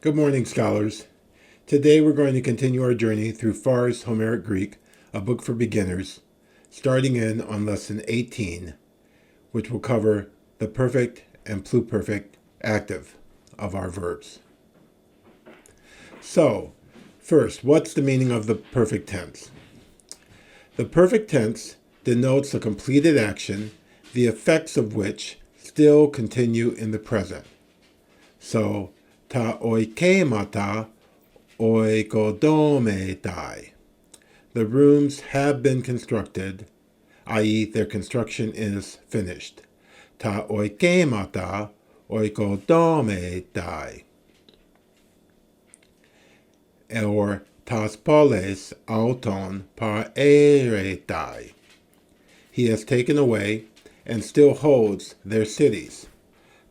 Good morning, scholars. Today we're going to continue our journey through Pharr's Homeric Greek, a book for beginners, starting in on lesson 18, which will cover the perfect and pluperfect active of our verbs. So, first, what's the meaning of the perfect tense? The perfect tense denotes a completed action, the effects of which still continue in the present. So, ta oikemata oikodometai. The rooms have been constructed, i.e. their construction is finished. Ta oikemata oikodometai. Or tas poles auton par eretai. He has taken away and still holds their cities.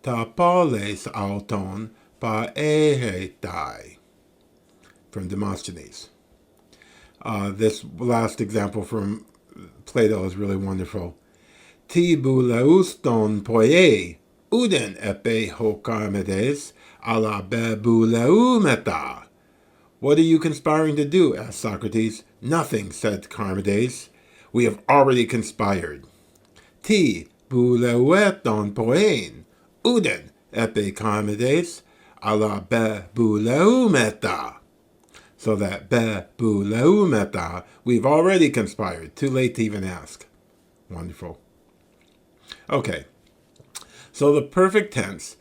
Ta poles auton par eretai. From Demosthenes. This last example from Plato is really wonderful. Ti bouleuston poie, uden epe hocarmedes, ala bebuleumeta. What are you conspiring to do? Asked Socrates. Nothing, said Charmides. We have already conspired. Ti bouleueton poien, uden epe Charmides, ala bebuleumeta. So that bebuleumeta, we've already conspired. Too late to even ask. Wonderful. Okay. So the perfect tense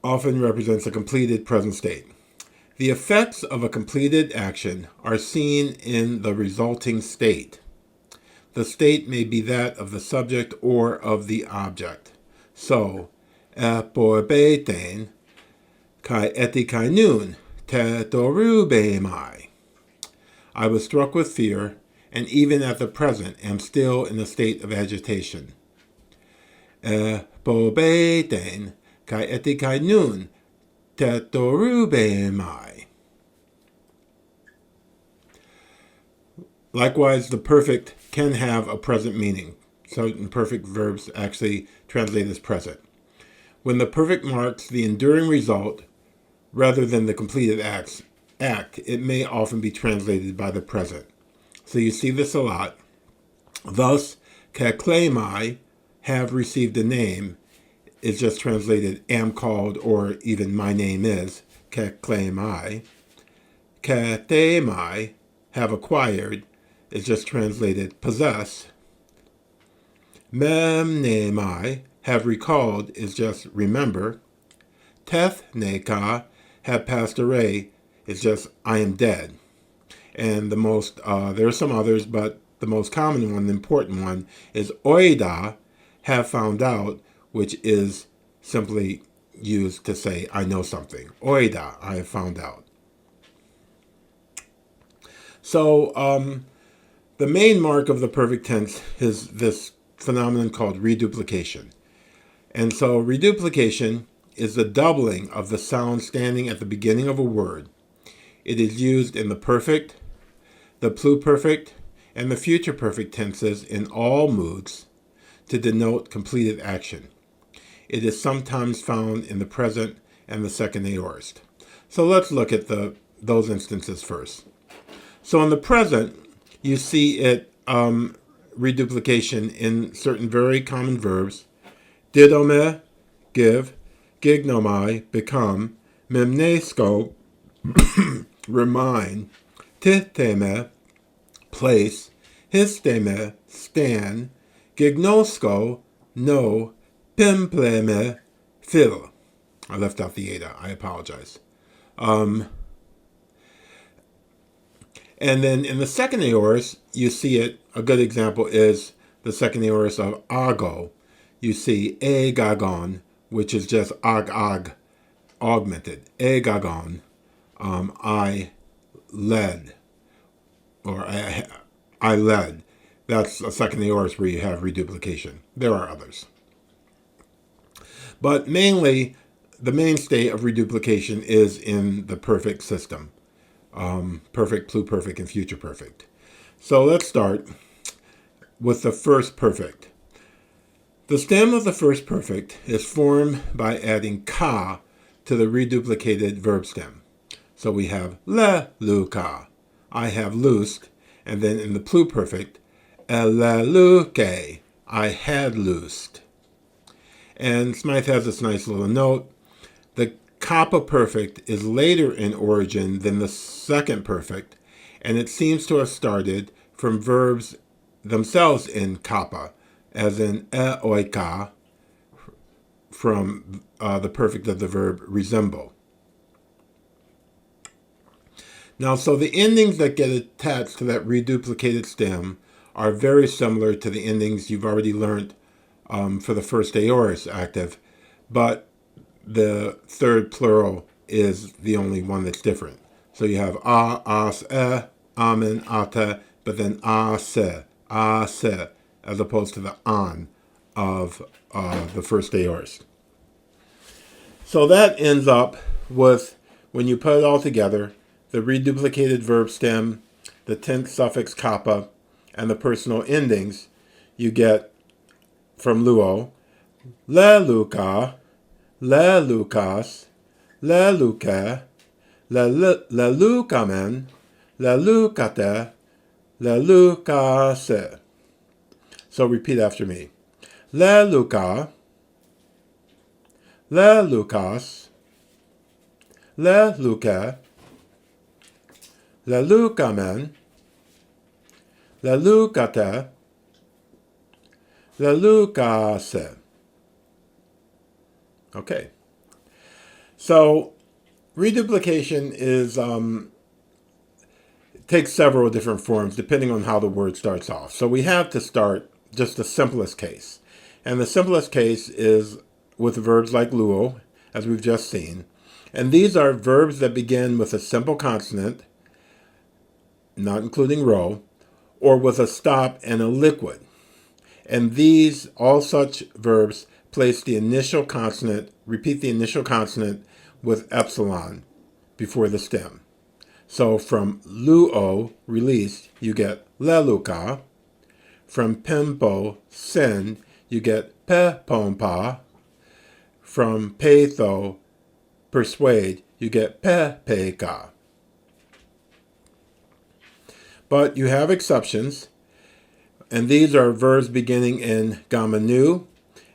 often represents a completed present state. The effects of a completed action are seen in the resulting state. The state may be that of the subject or of the object. So, eporbeten kai eti kai nun te dorubemai. I was struck with fear, and even at the present am still in a state of agitation. Eporbeten kai eti kai nun te dorubemai. Likewise, the perfect can have a present meaning. Certain perfect verbs actually translate as present. When the perfect marks the enduring result rather than the completed act, it may often be translated by the present. So you see this a lot. Thus, kaklemai, have received a name, is just translated am called or even my name is, kaklemai. Katemai, have acquired, is just translated possess. Memnemai, have recalled, is just remember. Tethneka, have passed away, is just I am dead. And the most, there are some others, but the most common one, the important one, is oida, have found out, which is simply used to say I know something. Oida, I have found out. So, the main mark of the perfect tense is this phenomenon called reduplication. And so reduplication is the doubling of the sound standing at the beginning of a word. It is used in the perfect, the pluperfect, and the future perfect tenses in all moods to denote completed action. It is sometimes found in the present and the second aorist. So let's look at those instances first. So in the present, you see it reduplication in certain very common verbs. Didome, give, gignomai, become, memnesko, remind, titheme, place, histeme, stand, gignosko, know, pimpleme, fill. I left out the eta. I apologize. And then in the second aorist, you see it. A good example is the second aorist of ago. You see egagon, which is just ag, augmented. Egagon, I led, or I led. That's a second aorist where you have reduplication. There are others. But mainly, the mainstay of reduplication is in the perfect system. Perfect, pluperfect, and future perfect. So let's start with the first perfect. The stem of the first perfect is formed by adding ka to the reduplicated verb stem. So we have le luca, I have loosed, and then in the pluperfect, le luke, I had loosed. And Smythe has this nice little note. The kappa perfect is later in origin than the second perfect, and it seems to have started from verbs themselves in kappa, as in oika, from the perfect of the verb resemble. Now, so the endings that get attached to that reduplicated stem are very similar to the endings you've already learned for the first aorist active, but the third plural is the only one that's different. So you have a, as, amen, ate, but then se, as opposed to the an of the first aorist. So that ends up with, when you put it all together, the reduplicated verb stem, the tense suffix kappa, and the personal endings, you get from luo, le luca, le lucas, le luke, le lucamen, le lucate, le lucase. So repeat after me. Le luca, le lucas, le luke, le lucamen, le lucate, le lucase. Okay. So reduplication is takes several different forms depending on how the word starts off. So we have to start just the simplest case. And the simplest case is with verbs like luo, as we've just seen. And these are verbs that begin with a simple consonant, not including rho, or with a stop and a liquid. And these, all such verbs, place the initial consonant, repeat the initial consonant with epsilon before the stem. So from luo, release, you get leluca. From pempo, send, you get pepompa. From petho, persuade, you get pepeka. But you have exceptions, and these are verbs beginning in gamma nu,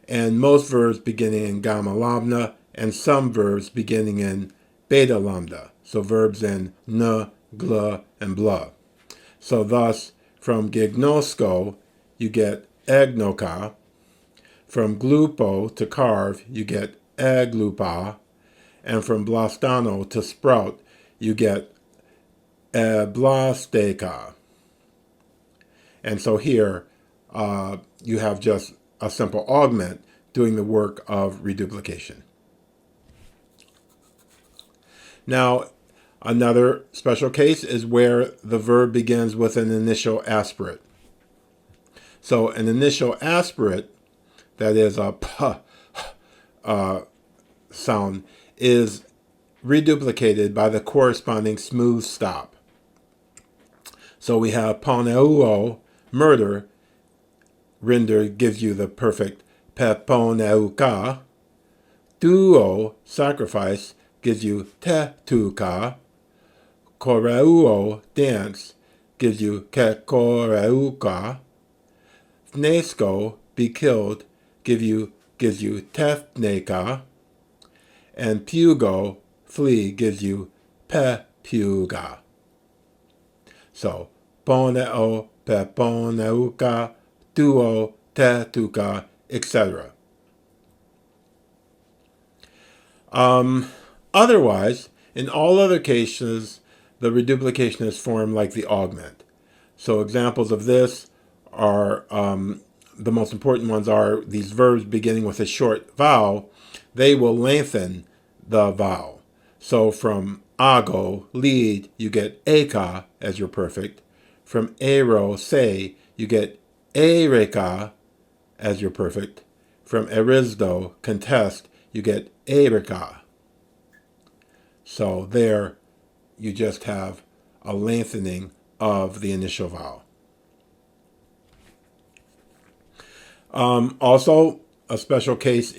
and most verbs beginning in gamma lambda, and some verbs beginning in beta lambda. So verbs in n, gl, and blah. So thus, from gignosco, you get egnoka. From glupo to carve, you get eglupa. And from blastano to sprout, you get blasteka. And so here, you have just a simple augment doing the work of reduplication. Now, another special case is where the verb begins with an initial aspirate. So an initial aspirate, that is a p sound, is reduplicated by the corresponding smooth stop. So we have poneuo, murder, render gives you the perfect peponeuka. Duo, sacrifice, gives you tetuka. Koreuo, dance, gives you kekoreuka. Thnesko, be killed, gives you tefneka. And pugo, flee, gives you pepuga. So, poneo, peponeuka, duo, tetuka, etc. Otherwise, in all other cases, the reduplication is formed like the augment. So examples of this are, the most important ones are these verbs beginning with a short vowel. They will lengthen the vowel. So from ago, lead, you get eka as your perfect. From ero, say, you get ereka as your perfect. From erisdo, contest, you get erika. So there you just have a lengthening of the initial vowel. Also, a special case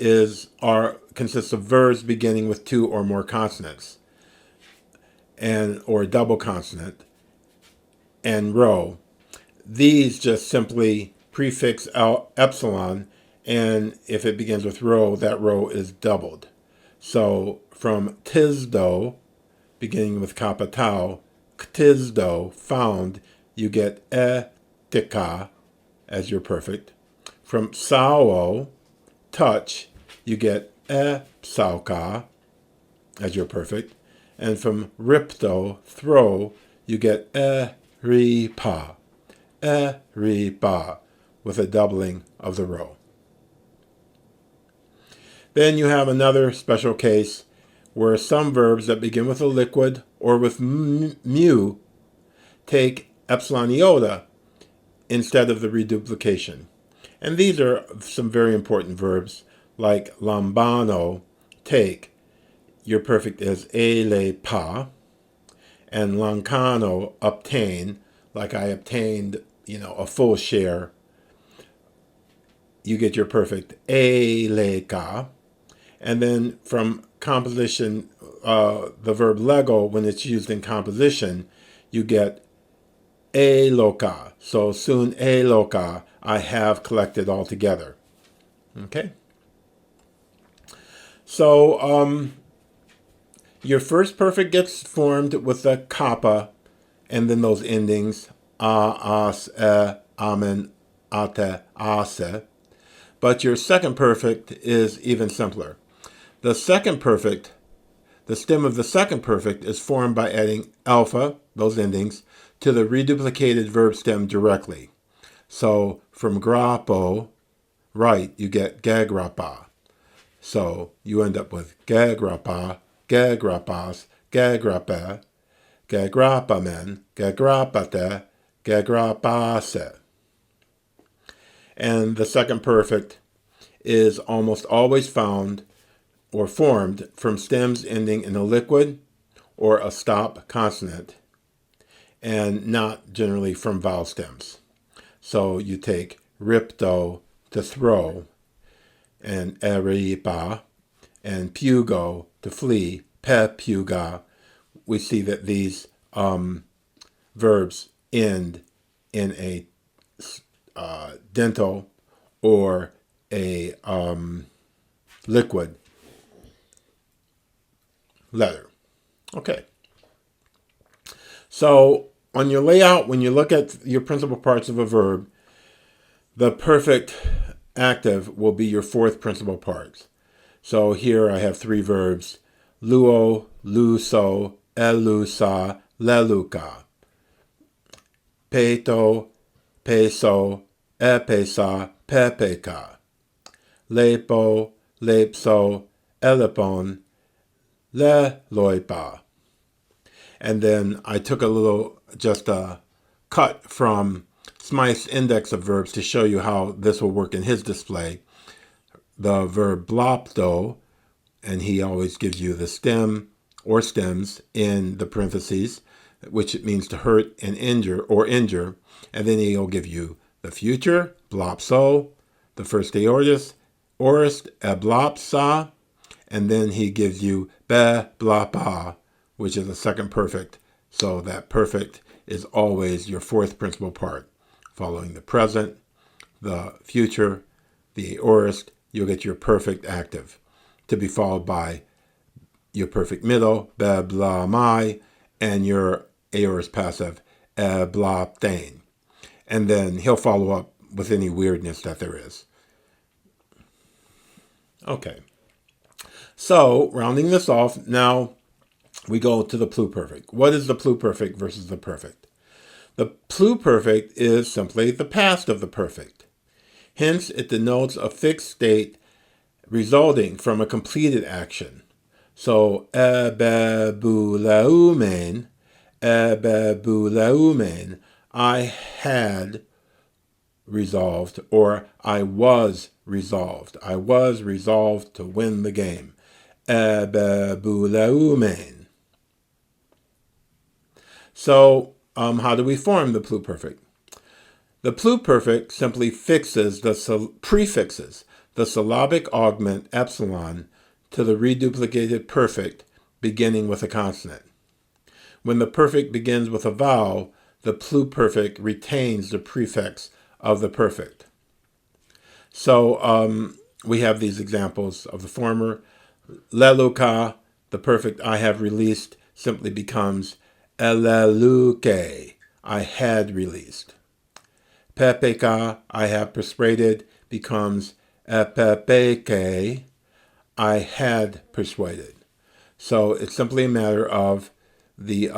consists of verbs beginning with two or more consonants, or double consonant, and row. These just simply prefix epsilon, and if it begins with row, that row is doubled. So from tisdo, beginning with kappa tau, ktisdo, found, you get etika as your perfect. From sao, touch, you get psauka as your perfect. And from ripto, throw, you get ripa, with a doubling of the row. Then you have another special case where some verbs that begin with a liquid or with mu take epsilon iota instead of the reduplication. And these are some very important verbs, like lambano, take. Your perfect is elepa. And lancano, obtain, like I obtained, a full share. You get your perfect eleka. And then from composition, the verb lego, when it's used in composition, you get eloka. So soon eloka, I have collected all together. Okay? So your first perfect gets formed with the kappa, and then those endings, a, as, e, amen, ate, ase. But your second perfect is even simpler. The second perfect, the stem of the second perfect is formed by adding alpha, those endings, to the reduplicated verb stem directly. So from grappo, right, you get gagrapa. So you end up with gagrapa, gagrapas, gagrape, gagrapamen, gagrapate, gagrapase. And the second perfect is almost always found or formed from stems ending in a liquid or a stop consonant, and not generally from vowel stems. So you take ripto, to throw, and eripa, and pugo, to flee, puga. We see that these verbs end in a dental or a liquid letter. Okay. So on your layout, when you look at your principal parts of a verb, the perfect active will be your fourth principal part. So here I have three verbs: luo, luso, elusa, leluka. Peto, peso, epesa, pepeka. Lepo, lepso, elepon, leloipa. And then I took just a cut from Smythe's index of verbs to show you how this will work in his display. The verb blopto, and he always gives you the stem or stems in the parentheses, which it means to hurt and injure. And then he'll give you the future, blopso, the first aorist, eblopsa, and then he gives you be blapa, which is the second perfect. So that perfect is always your fourth principal part. Following the present, the future, the aorist, you'll get your perfect active, to be followed by your perfect middle, be bla mai, and your aorist passive, bloptain. And then he'll follow up with any weirdness that there is. Okay. So, rounding this off, now we go to the pluperfect. What is the pluperfect versus the perfect? The pluperfect is simply the past of the perfect. Hence, it denotes a fixed state resulting from a completed action. So, ebebuleumen, I had resolved, or I was resolved. I was resolved to win the game. Ebebuleumen. So, how do we form the pluperfect? The pluperfect simply fixes the prefixes. the syllabic augment epsilon to the reduplicated perfect beginning with a consonant. When the perfect begins with a vowel, the pluperfect retains the prefix of the perfect. So we have these examples of the former. Leluka, the perfect I have released, simply becomes eleluke, I had released. Pepeka, I have persuaded, becomes epepeke, I had persuaded. So it's simply a matter of the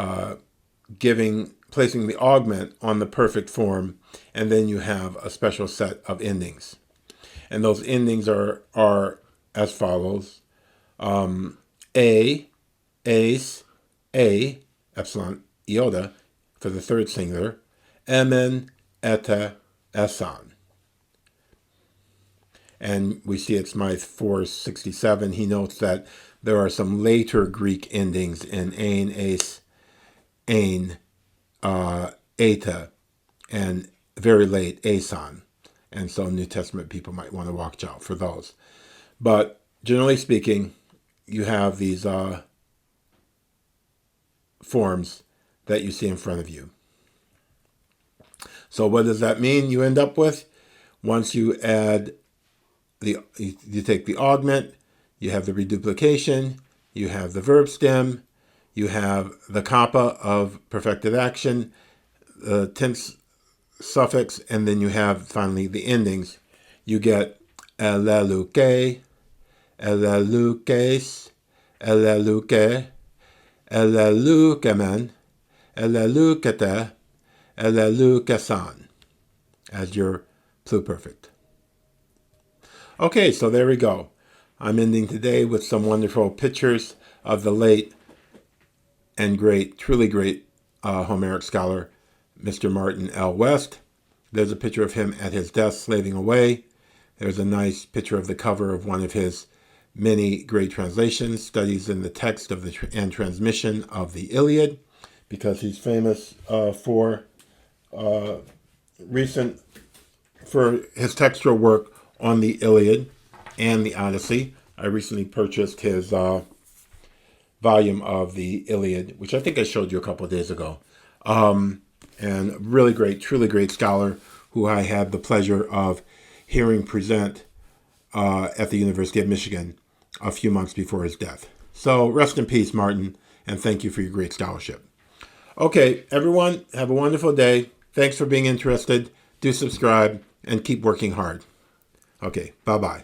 placing the augment on the perfect form, and then you have a special set of endings. And those endings are as follows. A, ace, a, epsilon, iota, for the third singular, emen, eta, esan. And we see at Smythe 467, he notes that there are some later Greek endings in ain, ace, ain, eta, and very late asan. And so New Testament people might want to watch out for those. But generally speaking, you have these forms that you see in front of you. So what does that mean you end up with? Once you add you take the augment, you have the reduplication, you have the verb stem, you have the kappa of perfected action, the tense suffix, and then you have finally the endings. You get eleluke, elelukes, eleluke, elelukemen, elelukete, elelukesan as your pluperfect. Okay, so there we go. I'm ending today with some wonderful pictures of the late and great, truly great Homeric scholar, Mr. Martin L. West. There's a picture of him at his desk slaving away. There's a nice picture of the cover of one of his many great translations, studies in the text of and transmission of the Iliad, because he's famous for his textual work on the Iliad and the Odyssey. I recently purchased his volume of the Iliad, which I think I showed you a couple of days ago. And really great, truly great scholar who I had the pleasure of hearing present at the University of Michigan a few months before his death. So rest in peace, Martin, and thank you for your great scholarship. Okay, everyone, have a wonderful day. Thanks for being interested. Do subscribe and keep working hard. Okay, bye-bye.